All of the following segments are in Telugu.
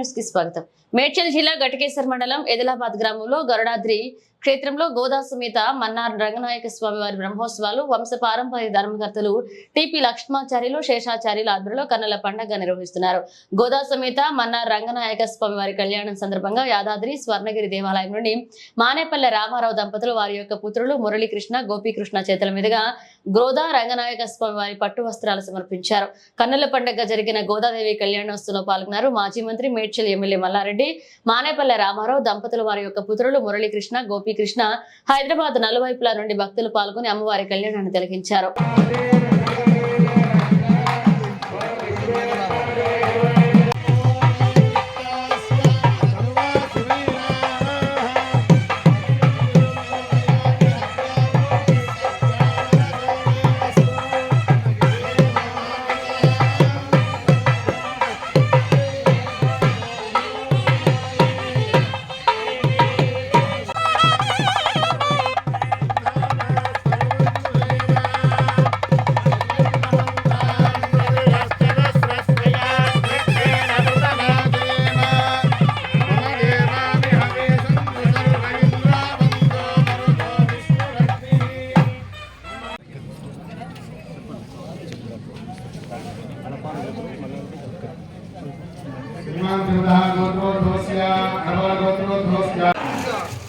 న్యూస్ కి స్వాగతం. మేడ్చల్ జిల్లా ఘటకేసర్ మండలం ఎదిలాబాద్ గ్రామంలో గరుడాద్రి క్షేత్రంలో గోదా సమేత మన్నార్ రంగనాయక స్వామి వారి బ్రహ్మోత్సవాలు వంశ పారంపర్య ధర్మకర్తలు టిపి లక్ష్మాచార్యులు శేషాచార్యుల ఆధ్వర్యంలో కన్నుల పండుగ నిర్వహిస్తున్నారు. గోదా సమేత మన్నార్ రంగనాయక స్వామి వారి కళ్యాణం సందర్భంగా యాదాద్రి స్వర్ణగిరి దేవాలయం నుండి మానేపల్లె రామారావు దంపతులు వారి యొక్క పుత్రులు మురళీకృష్ణ గోపీకృష్ణ చేతుల మీదుగా గోదా రంగనాయక స్వామి వారి పట్టు వస్త్రాలు సమర్పించారు. కన్నుల పండుగ జరిగిన గోదాదేవి కళ్యాణోత్సవంలో పాల్గొన్నారు మాజీ మంత్రి మేడ్చల్ ఎమ్మెల్యే మల్లారెడ్డి, మానేపల్లె రామారావు దంపతులు వారి యొక్క పుత్రులు మురళీకృష్ణ గోపీకృష్ణ. హైదరాబాద్ నలువైపుల నుండి భక్తులు పాల్గొని అమ్మవారి కళ్యాణాన్ని తిలకించారు.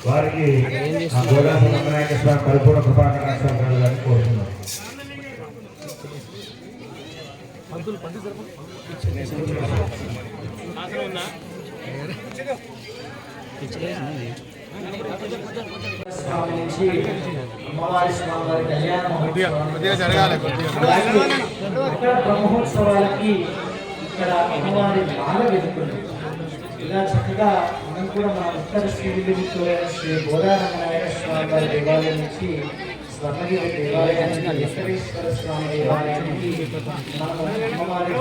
వారికి గోదా రంగనాయక స్వామి పరిపూర్ణ కృపాకటాక్షం కలగాలని కోరుతున్నాం. బ్రహ్మోత్సవాలకి ఇక్కడ అమ్మవారి బాల వెతుకుంది. ఇలా చక్కగా మనం కూడా మన ఉత్తర శ్రీవిద్యులైన శ్రీ గోదా రంగనాయక స్వామి వారి దేవాలయం నుంచి స్వర్ణగిరి దేవాలయానికి వెంకటేశ్వర స్వామి దేవాలయానికి మనము అమ్మవారి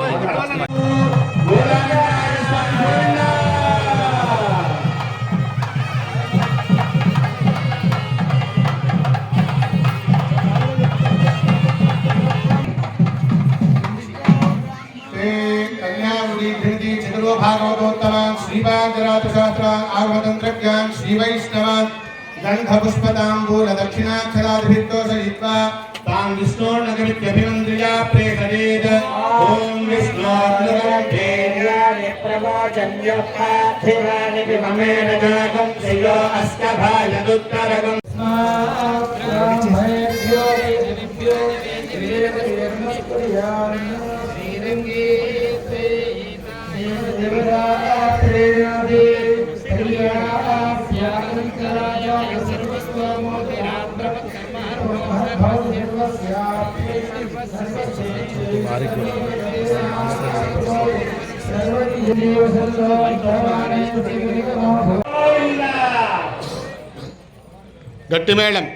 भागवतोत्तम श्रीपादराजशास्त्रान् आगमतन्त्रज्ञान् श्रीवैष्णवान् गन्धपुष्पताम्बूल दक्षिणाक्षरादिभिर्दोषयित्वा तान् विष्णोर्नगमित्यभिमन्त्र्या प्रेषयेत्। ॐ विष्णोर्नगमित्येर्यानि प्रवचन्योपाधिवानि विममेन जागं श्रियो अस्कभायदुत्तरगम् గట్టి మేళం.